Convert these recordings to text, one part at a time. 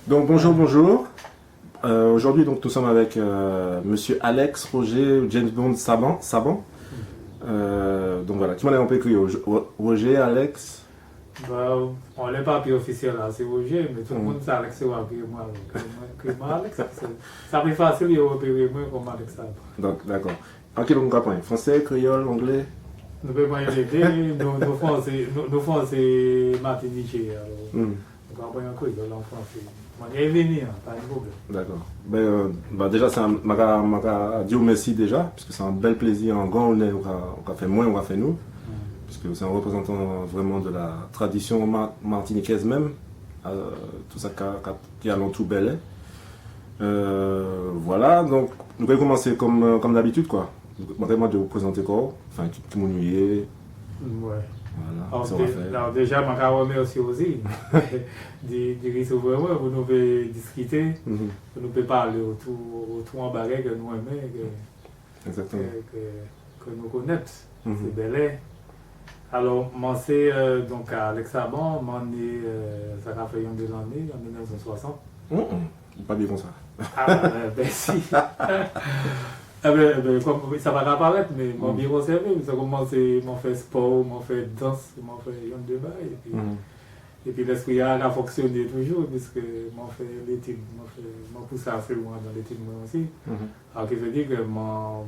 Donc bonjour, bonjour. Aujourd'hui donc nous sommes avec Monsieur Alex Roger James Bond Saban. Donc voilà, qui m'en a un peu écrit Roger Alex. Bah, on n'est pas plus officiel là, c'est Roger, mais tout le monde sait Alex, c'est moi. Alex, ça plus facile de repérer moi comme Alex. Donc d'accord. En quelle langue vous français, créole, anglais? Nous pouvons pas y aider, nous français martiniquais. Nous apprenons un créole en français. On est venu, pas de problème. D'accord. Déjà, c'est un Dieu merci déjà, puisque c'est un bel plaisir, un grand honneur qu'on a fait moi, on a fait nous. Puisque c'est un représentant vraiment de la tradition martiniquaise même, tout ça qui a tout bel. Voilà, donc nous allons commencer comme d'habitude quoi. Vraiment de vous présenter quoi, enfin qui m'ennuie. Ouais. Voilà, alors déjà, je vous remercie aussi de recevoir, vous nous pouvez discuter, vous nous pouvez parler autour en baguette que nous aimons, que nous connaissons. C'est bel. Alors, moi c'est donc à Alex Saban, ça a fait une année, en 1960. Pas bien comme ça. Ah, ben si. Ça va apparaître, mais mon bien conservé. Ça commence, m'ont fait sport, m'ont fait danse, m'ont fait un débat. Et puis l'esprit a fonctionné toujours, puisque m'ont fait l'étude, m'ont poussé assez loin dans l'étude moi aussi. Alors, qui veut dire que m'ont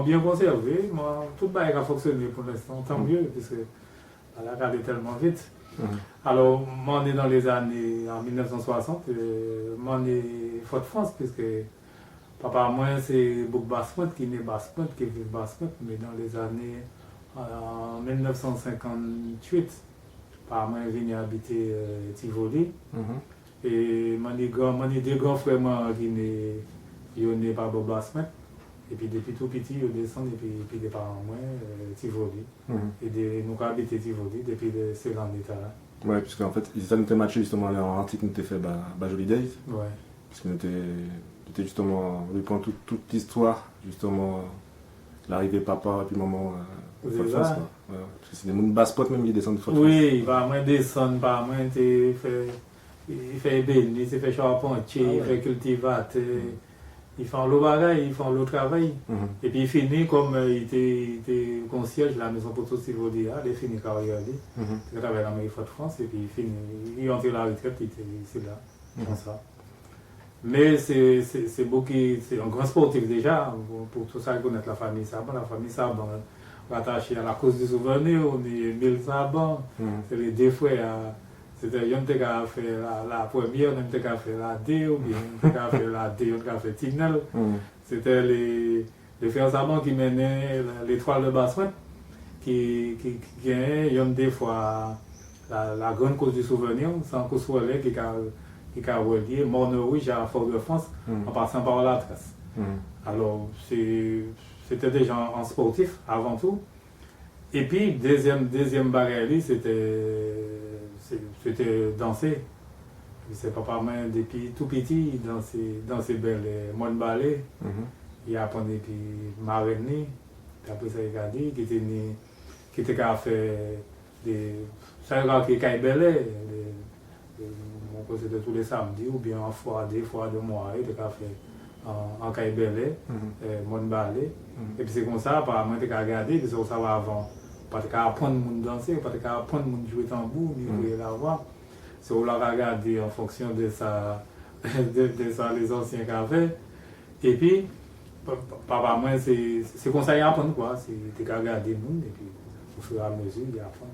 bien conservé, tout le monde a fonctionné pour l'instant, tant mieux, puisque elle a regardé tellement vite. Alors, moi, on est dans les années, en 1960, moi, on est Fort-France, puisque papa, moi, c'est beaucoup Basse-Pointe, qui est né Basse-Pointe, qui vit Basse-Pointe, mais dans les années, en 1958, papa, moi, est venu habiter Tivoli. Et moi, j'ai deux grands frères qui sont nés par Basse-Pointe. Et puis depuis tout petit, ils descendent et puis des parents moi, Tivoli. Et nous avons habité Tivoli depuis ce grand état là. Ouais, puisque en fait, ça nous était matché justement en article nous était fait Jolie Days. Ouais. Puisque nous était justement, on prend toute l'histoire, justement, l'arrivée papa et puis maman C'est ça. Ouais. Parce que c'est des gens de Basse-Pointe même qui descendent de Fort-France. Oui, par moi descendre, par moi il fait béni, il fait charpentier, il fait cultivateur. Ils font le bagage, ils font le travail. Et puis il finit comme il était concierge de la maison pour tous Tivoli, il finit carrière. Il travaille dans la mairie Fort-France et puis il finit, il entre la retraite, il était ici là, comme ça. Mais c'est un grand sportif déjà, pour tout ça, connaître la famille Saban. La famille Saban, rattachée à la cause du souvenir, on est 1000 Saban, c'est les deux frères. C'était un qui a fait la première, un qui a fait la D, ou bien un qui a fait la D, un qui a fait Tignal. C'était les frères Saban qui menaient l'étoile de Basse-Pointe, qui gagnait des fois la grande cause du souvenir, sans qu'on soit là, qui a relié Morne-Rouge à Fort-de-France en passant par la Trace. Alors, c'était des gens en sportif avant tout. Et puis, deuxième barrière, c'était danser. C'est papa moi depuis tout petit danser belles mon ballet. Il a appris puis marraine, après ça il a dit qui était qu'à faire des ça qui est belle c'était tous les samedis ou bien en fois deux fois de mois il était qu'à faire en caïbelé mon ballet et puis c'est comme ça apparemment il a regardé que ça va avant. Pas de apprendre à danser, pas de apprendre à jouer tambour, ni jouer la voix. C'est on l'a regardé en fonction de ça, les anciens qui avaient. Et puis, papa, moi, c'est comme ça qu'il apprend quoi. C'est de regarder le monde, et puis au fur et à mesure, il apprend.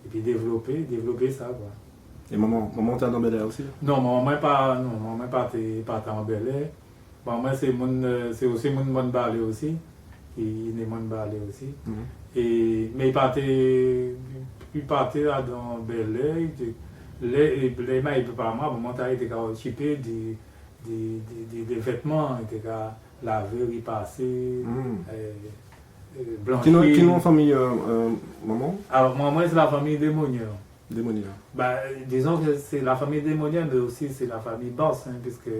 Et puis développer ça quoi. Et maman t'es dans Bel Air aussi? Non, maman n'est pas en Bel Air. Maman, c'est aussi mon bon ballet aussi. Il est mon ballet aussi. Mais il partait là dans Bel Air. Les mains, il peut pas moi, il était occupé des vêtements, il était laver, repasser, blanchir. Qui nom famille maman? Alors, maman, c'est la famille Démoniaire. Démoniaire. Disons que c'est la famille Démoniaire, mais aussi c'est la famille Basse, puisque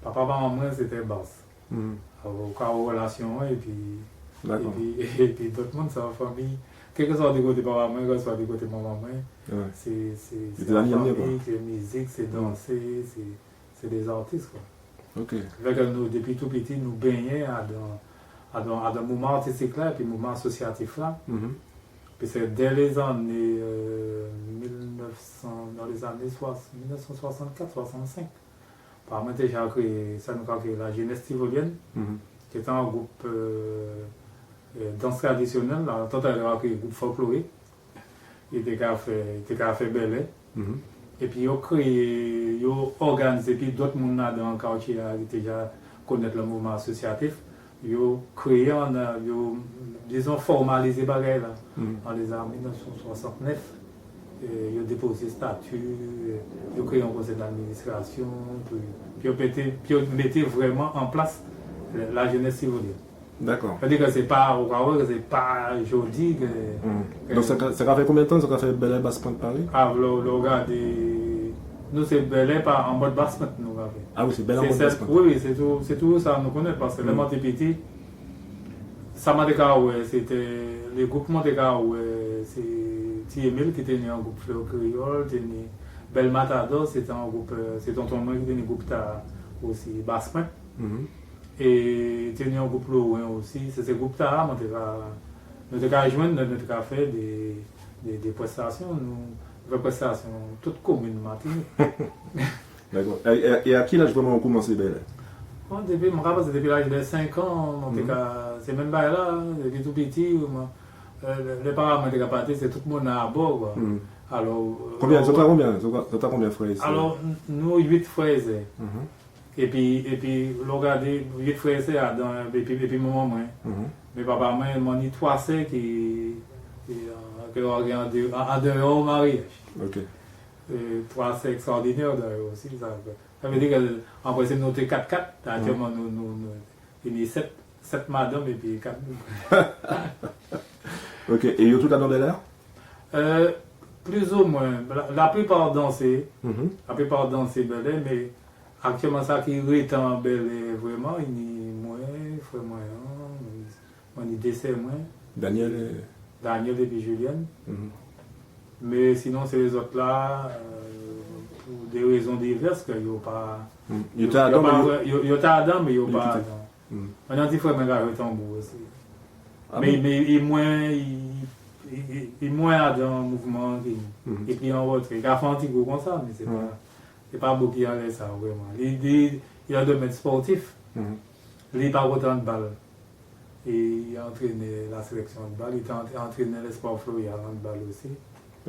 papa, maman, c'était Basse. Au cas où relation et puis d'autres monde c'est la famille quel que soit du côté papa, quel que soit du côté maman, c'est la famille, c'est musique, c'est danser, c'est des artistes. Quoi. Ok. Fait que nous, depuis tout petit, nous baignons dans le mouvement artistique là, et puis le mouvement associatif là. Puis c'est dès les années 1964-65. Par moi, déjà créé, ça nous a créé la jeunesse tivolienne, qui était un groupe danse traditionnelle. Là, tout à l'heure, a créé un groupe folklorique. Il était fait Belay. Et puis, ils ont créé, ils ont organisé, puis d'autres gens dans le quartier qui déjà connaissent le mouvement associatif. Ils ont créé, ils ont formalisé les bagages là, en les années 1969. Ils ont déposé statut, ils ont créé un conseil d'administration, puis ils ont mis vraiment en place la jeunesse civilienne. D'accord. C'est-à-dire que c'est pas aujourd'hui que. Donc ça a fait combien de temps ça a fait Belay Basse-Pointe Paris? Ah, nous c'est Belay en mode Basse-Pointe nous avons. Ah oui, c'est Belay en mode Basse-Pointe. Oui, c'est tout ça nous connaît parce que le Montepitti, ça m'a dit que c'était les groupes Montecarlo, c'est T-Emile qui était né en groupe Fleur Créole, Bel Matador, c'était un groupe, c'est tonton moi qui était né en groupe aussi Basse-Pointe. Et tenir un groupe loin aussi, c'est ce groupe-là, nous avons joint notre café des prestations, des prestations toutes communes Martinique. D'accord. Et à qui l'âge vraiment on commence Belay? Depuis l'âge de 5 ans, c'est même pas là, depuis tout petit, les parents m'ont parti, c'est tout le monde à bord. Alors, combien de frères ici? Alors, nous 8 frères. Et puis, regardez, 8 frères et puis maman, mes papas, moi, m'ont dit 3 sœurs qui ont en dehors au mariage. Ok. 3 sœurs extraordinaires d'ailleurs aussi. Ça veut dire qu'en principe, nous sommes 4-4. Actuellement, il y a 7 madames et puis 4 nous. Ok. Et ils ont tout là dans Belay? Plus ou moins. La plupart dansaient. La plupart dansaient Belay, mais. Actuellement, ça qui est en Belay, vraiment, il y a moins, frère moyen, on y décès moins. Daniel et puis Julienne. Mais sinon, c'est les autres là, pour des raisons diverses, qu'il n'y a pas. Il y a Adam, mais il n'y a pas Adam. On a un petit frère, mais il est en bout aussi. Mais il est moins dans le mouvement, et puis en retrait. Il a fait un petit coup comme ça, mais c'est pas. C'est pas beaucoup qui allait ça, vraiment. Il a un domaine sportif. Il n'a pas autant de balles. Et il a entraîné la sélection de balles. Il a entraîné les sports florial en balle aussi.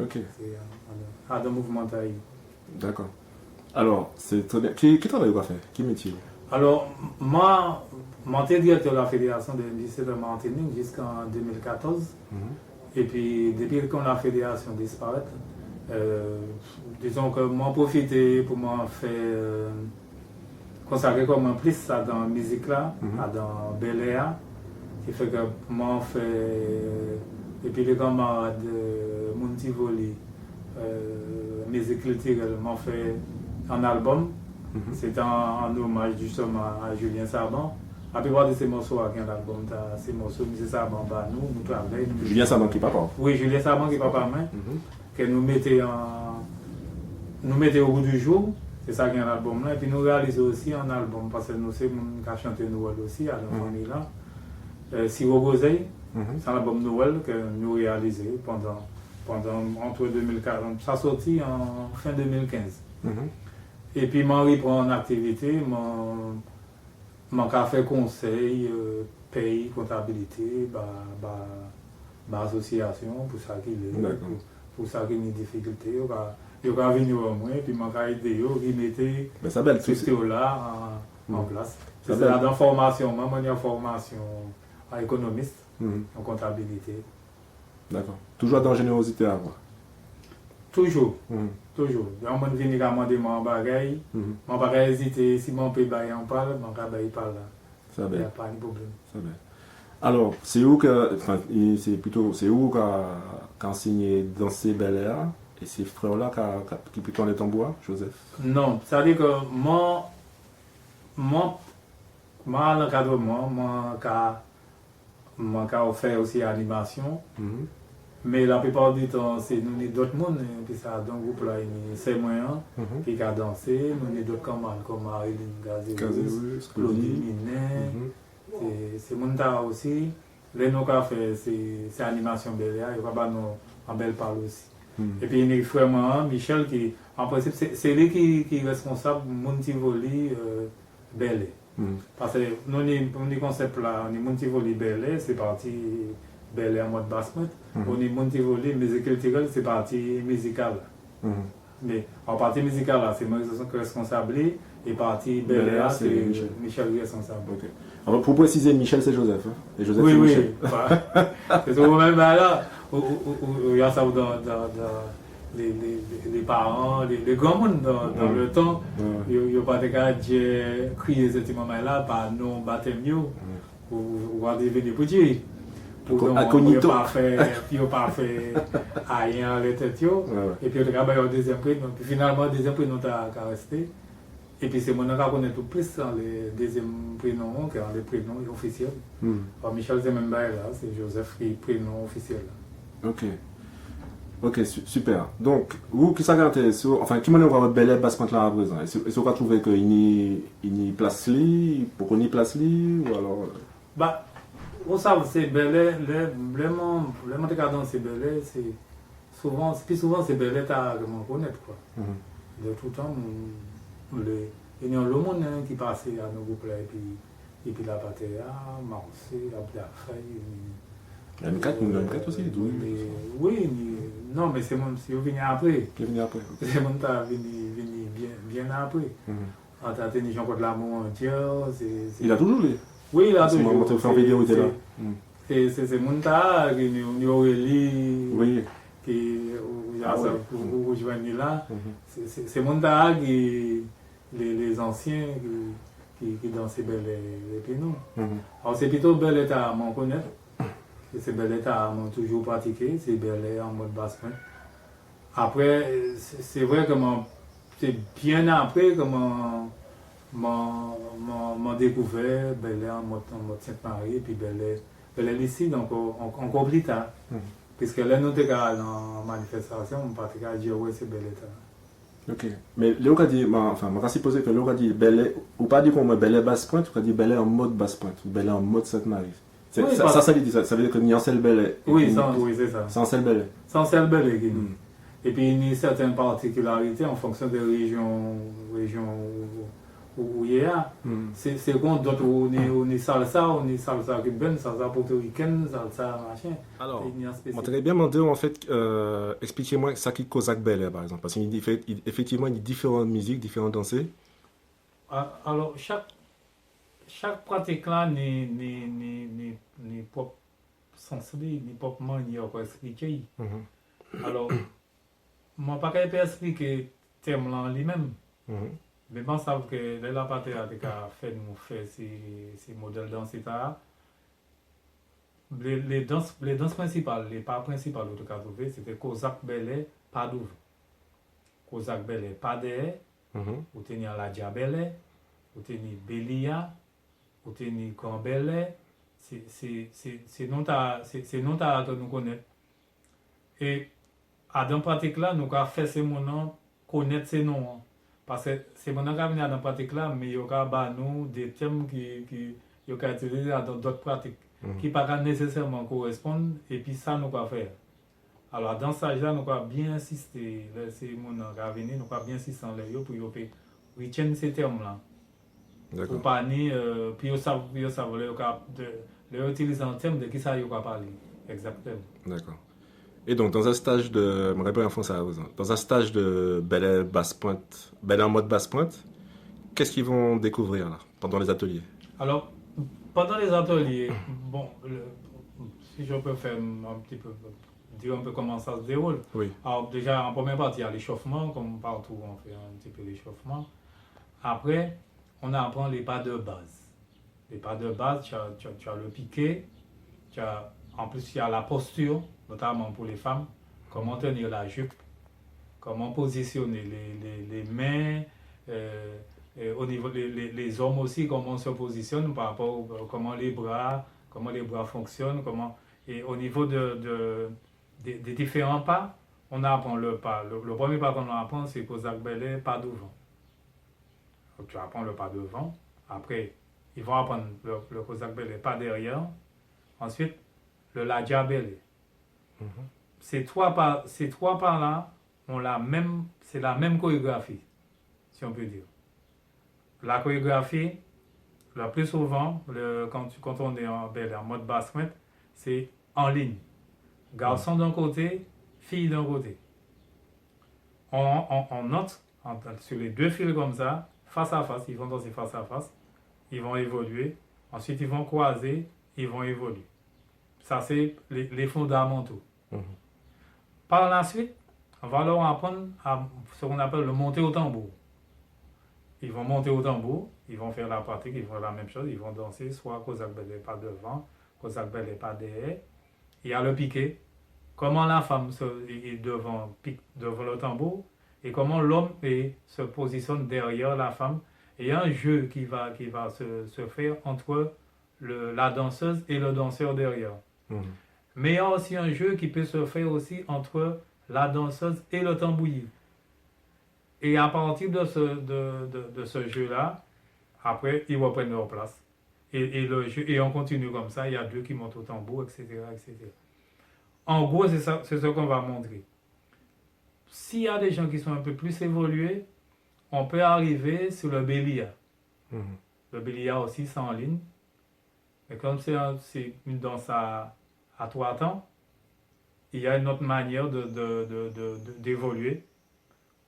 Ok. C'est un mouvement taille. D'accord. Alors, c'est très bien. Qui travaille ou quoi faire? Qui métier? Alors, moi, j'étais directeur de la fédération de lycée de Martinique jusqu'en 2014. Et puis, depuis que la fédération disparaît, disons que moi profité pour m'en faire consacrer comme un plus ça dans la musique là, dans Belay, qui fait que moi fait et puis les camarades de Montivoli, musique culturelle, m'ont fait un album. C'est en hommage justement à Julien Saban. La plupart de ces morceaux avec un album, ces morceaux, M. Saban, nous travaillons. Julien Saban qui papa? Oui, Julien Saban qui papa main. Que nous mettons au bout du jour, c'est ça qui est un album là, et puis nous réalisons aussi un album, parce que nous sommes qui a chanté Noël aussi à la famille là. Siro Goseille, c'est un album Noël que nous réalisons pendant entre 2040, ça sorti en fin 2015. Et puis moi reprend en activité, mon café conseil, paye, comptabilité, association, pour ça qu'il est. Pour ça qu'il y a des difficultés, il va venir au moins, puis il m'a aidé, il mettait tout ce là en place. C'est là dans la formation, moi j'ai une formation à économiste, en comptabilité. D'accord. Toujours dans la générosité à avoir? Toujours. Toujours. On va venir demander mon bagage, je ne vais pas hésiter, si mon pays en parle, mon pays parle. Il n'y a pas de problème. Ça va. Alors, c'est où qu'a enseigné danser Belay et ces frères-là qui plutôt en est en bois, Joseph? Non, c'est-à-dire que moi, l'encadrement, moi, offert aussi animation. Mais la plupart du temps, c'est nous d'autres mondes, puis ça, dans le groupe là, c'est moi qui a dansé, nous d'autres camarades comme Marilyn Gazéus, Claudie Minet, c'est mon tas aussi. Les nous qu'a fait, c'est animation Bel Air, il va pas nous en belle parle aussi. Et puis il y a vraiment Michel qui, en principe, c'est lui qui est responsable de Montivoli Bel Air. Parce que nous avons concept là, on est Montivoli Bel Air, c'est parti Bel Air en mode basse-mode. On est Montivoli musique culturelle, c'est parti musicale. Mais en partie musicale là, c'est moi qui suis responsable et partie Bel Air, c'est Michel qui est responsable. Okay. Alors pour préciser, Michel c'est Joseph. Hein? Et Joseph oui, c'est oui. Michel. C'est au même là, où il y a ça dans les parents, les grands mondes dans le temps, il n'y a pas de cas de crier ce moment-là par non baptême ou à devenir petit. Pour ne pas faire rien les têtes. Et puis on a un deuxième prix, puis finalement, le deuxième prix, nous a resté. Et puis c'est mon qui connaît tout plus dans les deuxièmes prénoms que dans les prénoms officiels. Alors Michel, c'est même là, c'est Joseph qui est prénom officiel. Ok. Ok, super. Donc, vous qui s'agissez sur. Enfin, qui m'a dit votre belle basse pointe là à présent? Est-ce que vous trouvez qu'il y a place li, pour qu'on y place li, ou alors. Bah, vous savez, c'est belle, vraiment de cadence, c'est belle, c'est souvent, plus souvent, c'est belle à connaître, quoi. De tout temps, il y a le monde qui passait à nos groupes là, et puis la Patéa, Marseille, Abdafay. La M4, nous avons M4 aussi, oui, non, mais c'est venu après. C'est venu après. C'est mon temps venu bien après. On a tenu Jean-Claude Lamour entière. Il a toujours lui? Oui, il a toujours. On m'a fait une vidéo, il était là. C'est mon temps qui nous Aurélie. Oui. Qui vous rejoignez là. C'est mon temps qui les anciens qui dansaient les pénaux. Alors c'est plutôt bel état à m'en connaître. C'est bel état à m'en toujours pratiqué. C'est bel état en mode basse pointe. Après, c'est vrai que c'est bien après que m'en découvert bel état en mode Sainte-Marie, puis bel état ici, donc encore plus tard. Puisque là, nous sommes dans la manifestation, on ne peut pas dire oui, c'est bel état. Ok. Mais Léo a dit, enfin, je vais supposer que Léo a dit bel ou pas dit qu'on met bel basse pointe, ou a dit bel en mode basse pointe, ou bel en mode Sainte-Marie. Oui, ça veut dire ça veut dire que n'y a seul bel. Oui, c'est ça. Sans seul bel. Sans seul bel. Et puis il y a certaines particularités en fonction des régions où il y a. C'est comme d'autres où on est salsa cubaine, salsa portoricaine, salsa machin. Alors, on t'aurait bien demandé en fait, expliquez-moi ça qui cause Bel Air par exemple, parce qu'effectivement il y a différentes musiques, différentes dansées. Alors chaque pratique là n'est pas sensible, n'est pas manière pour expliquer. Alors, moi pas capable expliquer le terme là lui-même. Mais je sais que la partie a fait nous faire ces modèles danse les danses principales, les pas principales en tout cas c'était Kozak Bel Air, pas d'ouvre. Kozak Bel Air, pas d'air, ou tenir la Bel Air, ou tenir Belia, ou tenir Grand Bel Air, c'est non que nous connaissons. Et à dans pratique là, nous avons fait ces noms, connaître ces noms. Parce que c'est mon engagement dans la pratique là, mais il y a nous des thèmes qui sont utilisés dans d'autres pratiques, qui ne pas nécessairement correspondent, et puis ça nous va faire. Alors dans ça, nous avons bien insisté, c'est mon engagement, nous avons bien insisté en l'air pour retenir ces termes là. Pour pas ni, puis ils savent utiliser un terme de qui ça y va parler. Exactement. D'accord. Et donc, dans un stage de. Je me répète en français, dans un stage de Bel Air basse pointe, Bel Air en mode basse pointe, qu'est-ce qu'ils vont découvrir là, pendant les ateliers? Alors, pendant les ateliers, bon, si je peux faire un petit peu, dire un peu comment ça se déroule. Oui. Alors, déjà, en première partie, il y a l'échauffement, comme partout, on fait un petit peu l'échauffement. Après, on apprend les pas de base. Les pas de base, tu as le piqué, en plus, il y a la posture, notamment pour les femmes, comment tenir la jupe, comment positionner les mains, au niveau les hommes aussi, comment on se positionne par rapport à comment les bras fonctionnent, et au niveau des différents pas. On apprend le pas. Le premier pas qu'on apprend, c'est Kozak Belé, pas devant. Donc, tu apprends le pas devant. Après, ils vont apprendre le Kozak Belé, pas derrière. Ensuite, le Ladja Belé. Ces trois pas-là, c'est la même chorégraphie, si on peut dire. La chorégraphie, le plus souvent, quand on est en mode basket, c'est en ligne. Garçon d'un côté, fille d'un côté. On note sur les deux fils comme ça, face à face, ils vont danser face à face, ils vont évoluer, ensuite ils vont croiser, ils vont évoluer. Ça, c'est les fondamentaux. Par la suite, on va leur apprendre à ce qu'on appelle le monter au tambour. Ils vont monter au tambour, ils vont faire la pratique, ils vont faire la même chose, ils vont danser soit Kozak Belé pas devant, Kozak Belé pas derrière. Il y a le piqué, comment la femme est pique devant le tambour et comment l'homme se positionne derrière la femme. Et il y a un jeu qui va se faire entre la danseuse et le danseur derrière. Mais il y a aussi un jeu qui peut se faire aussi entre la danseuse et le tambouiller. Et à partir de ce jeu-là, après, ils reprennent leur place. Et on continue comme ça, il y a deux qui montent au tambour, etc. etc. En gros, c'est ce qu'on va montrer. S'il y a des gens qui sont un peu plus évolués, on peut arriver sur le Bélia. Le Bélia aussi, c'est en ligne. Mais comme c'est une danse à 3 temps, il y a une autre manière d'évoluer.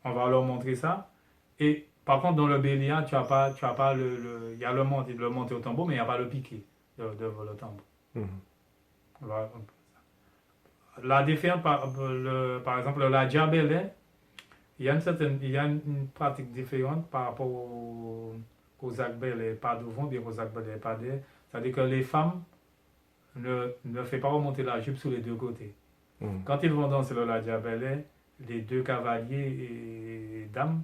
On va leur montrer ça. Et par contre, dans le Bélia, tu as pas il y a le monté au tambour, mais il n'y a pas le piqué devant le tambour. Voilà. La différence, par exemple, le Ladja Belé, il y a une pratique différente par rapport au Kozak Belé pas devant, bien Kozak Belé pas derrière. C'est-à-dire que les femmes ne font pas remonter la jupe sur les deux côtés. Quand ils vont danser le Ladja Belé, les deux cavaliers et dames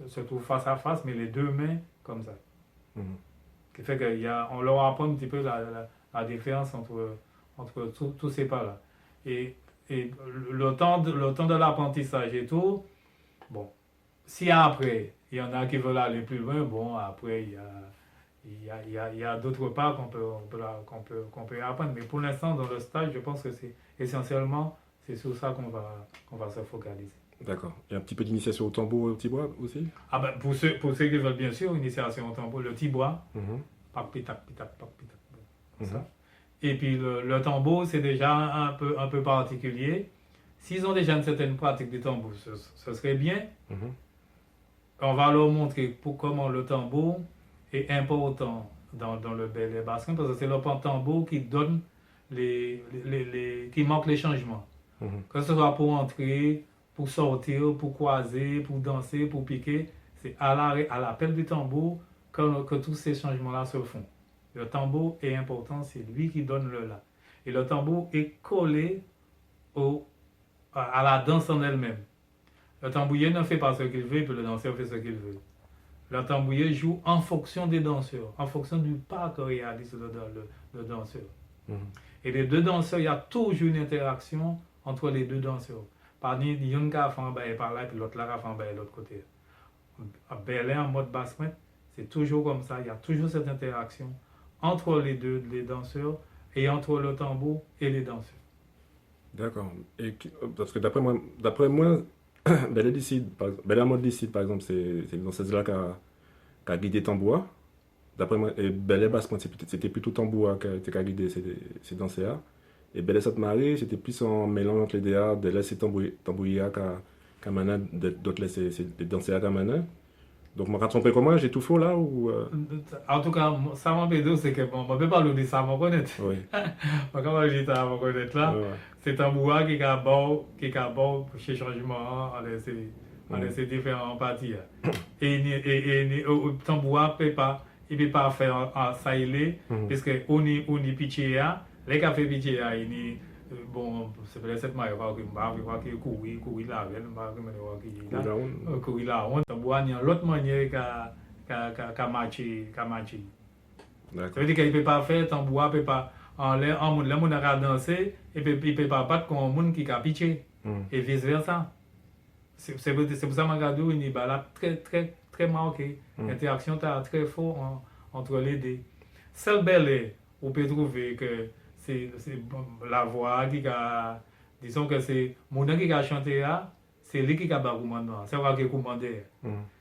se trouvent face à face, mais les deux mains comme ça. Ce qui fait qu'on leur apprend un petit peu la différence entre tous ces pas-là. Et le temps de l'apprentissage et tout, bon, si après, il y en a qui veulent aller plus loin, bon, après, il y a d'autres pas qu'on peut apprendre. Mais pour l'instant, dans le stage, je pense que c'est essentiellement, c'est sur ça qu'on va se focaliser. D'accord. Il y a un petit peu d'initiation au tambour et au tibois aussi? Ah ben, pour ceux qui veulent, bien sûr, initiation au tambour, le tibois, pac, pitac, pitac, pac, pitac, comme ça. Et puis le tambour, c'est déjà un peu particulier. S'ils ont déjà une certaine pratique du tambour, ce serait bien. On va leur montrer comment le tambour est important dans le Belé bassin, parce que c'est le tambour qui donne qui marque les changements. Que ce soit pour entrer, pour sortir, pour croiser, pour danser, pour piquer, c'est à l'appel du tambour que tous ces changements-là se font. Le tambour est important, c'est lui qui donne le là. Et le tambour est collé à la danse en elle-même. Le tambourier ne fait pas ce qu'il veut, puis le danseur fait ce qu'il veut. Le tambourier joue en fonction des danseurs, en fonction du pas que réalise le danseur. Et les deux danseurs, il y a toujours une interaction entre les deux danseurs. Parmi il y a un qui a fait un bail par là, et puis l'autre là a fait un bail de l'autre côté. À Berlin, en mode basse-main, c'est toujours comme ça, il y a toujours cette interaction entre les danseurs et entre le tambour et les danseurs. D'accord. Parce que d'après moi, Bella Mode d'ici, par exemple, c'est une danseuse-là qui a guidé Tamboua. D'après moi, et Belle Basse, c'était plutôt Tamboua qui a guidé ces danseurs. Et Belle Sainte-Marie, c'était plus en mélange entre les DA, de là c'est Tambouya qui a mené, d'autres là c'est des danseurs qui a mené. Donc, je me trompé comment? J'ai tout faux là ou En tout cas, ça m'a dit c'est que on ne peut pas le dire, ça m'a connaître. Oui. Comment je dis ça, m'a connaître là? Ouais. C'est Tamboua qui a bon chez changement dans ces différentes parties. Et Tamboua ne peut pas faire ça parce que on est pitché, les cafés pitché, bon, c'est peut-être cette manière que courir là, courir là, on Tamboua il y a l'autre manière qu'a matché. Ça veut dire qu'il ne peut pas faire Tamboua, peut pas en monde, le monde a dansé, et puis il peut pas battre comme un monde qui a pitché, et vice-versa. C'est pour ça que Magadou, il y a très marqué. L'interaction est très forte entre les deux. Seul bel on peut trouver que c'est la voix qui a. Disons que c'est mon qui a chanté là, c'est lui qui a commandé. C'est lui qui a commandé.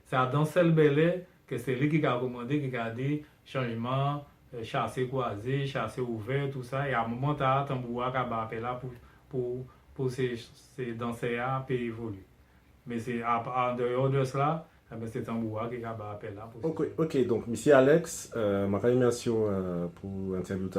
C'est dans seul bel que c'est lui qui a commandé, qui a dit changement, chasser croisé, chasser ouvert, tout ça. Et à un moment, tu as un tambour qui a appelé là pour ces danseurs pour évoluer. Mais c'est en dehors de cela, c'est un bois qui a appelé là. Ok, donc, monsieur Alex, ma remercie pour l'interview.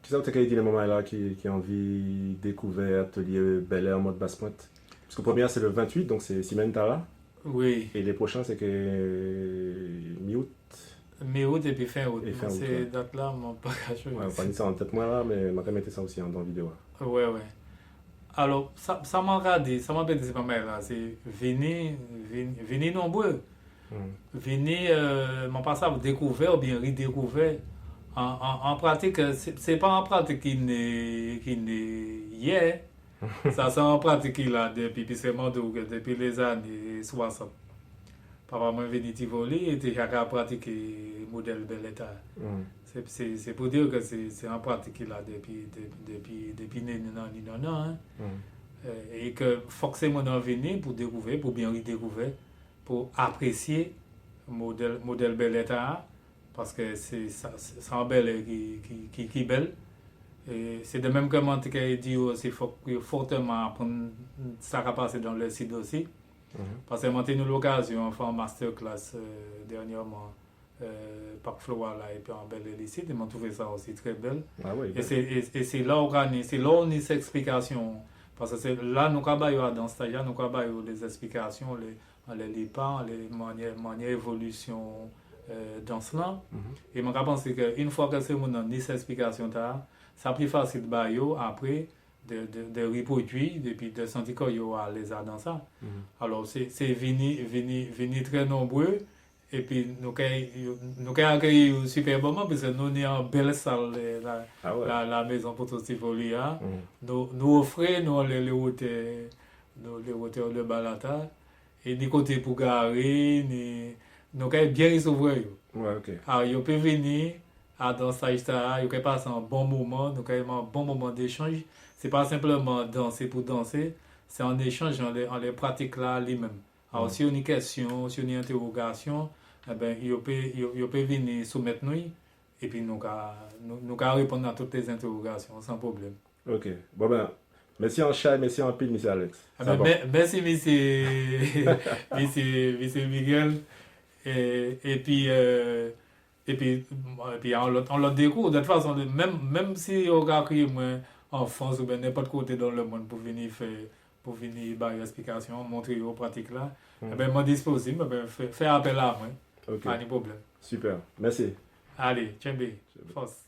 Qui ça que dit le moment là qui a envie de découvrir atelier Bel Air en mode basse-pointe? Parce que le premier c'est le 28, donc c'est semaine là. Oui. Et les prochains c'est que mi-août. Mi-août et puis fin août. Fin ces dates-là, mon pas caché. Ouais, on pas mis ça en tête moi là, mais je vais mettre ça aussi dans la vidéo. Ouais. Alors, ça m'a regardé, ça m'a dit c'est pas mal là. C'est venez nombreux. Venez, mon passage découvert ou bien redécouvert. En pratique, c'est pas en pratique qui n'est hier. Ça c'est en pratique là depuis les années 60. Papa m'a venu Tivoli et j'ai pratiqué le modèle Bel État. C'est pour dire que c'est en pratique là depuis non. Et que forcément on venir pour découvrir, pour bien redécouvrir, pour apprécier le modèle Bel État. Parce que c'est un bel qui est belle. Et c'est de même que moi, je dit aussi fortement apprendre ça qui a passé dans le site aussi. Parce que moi, j'ai eu l'occasion de faire un masterclass dernièrement, Parc Flora là, et puis en bel lycée. Et j'ai trouvé ça aussi très belle. Ah oui, et c'est là où on a ces explications. Parce que là, nous avons dans ce stage-là, nous avons les explications, les lipas, les manières d'évolution. Dans cela, et je pense qu'une fois que c'est mon ces explications, c'est plus facile après de reproduire depuis de sentir qu'il y a les arts dans ça. Alors c'est venir très nombreux et puis nous avons accueilli superbement parce que nous sommes en belle salle la maison pour tout Tivoli. Nous offrons les hôtels de Balata et du côté pour garer. Nous avons bien recevoir. Alors, vous pouvez venir dans ce stage-là, vous pouvez passer un bon moment, nous avons un bon moment d'échange. Ce n'est pas simplement danser pour danser, c'est un échange en les pratiques là lui-même. Alors, si on a une question, si on a une interrogation, vous pouvez venir soumettre nous et puis nous allons répondre à toutes les interrogations sans problème. Ok. Bon ben. Merci en chat, merci en pile, monsieur Alex. Merci, monsieur Miguel. Et puis on le découvre. De toute façon, même si on a crié en France ou bien n'importe côté dans le monde pour venir faire une explication, montrer aux pratiques là, moi disponible, faire appel à moi. Pas de problème. Super, merci. Allez, tchèbe, force.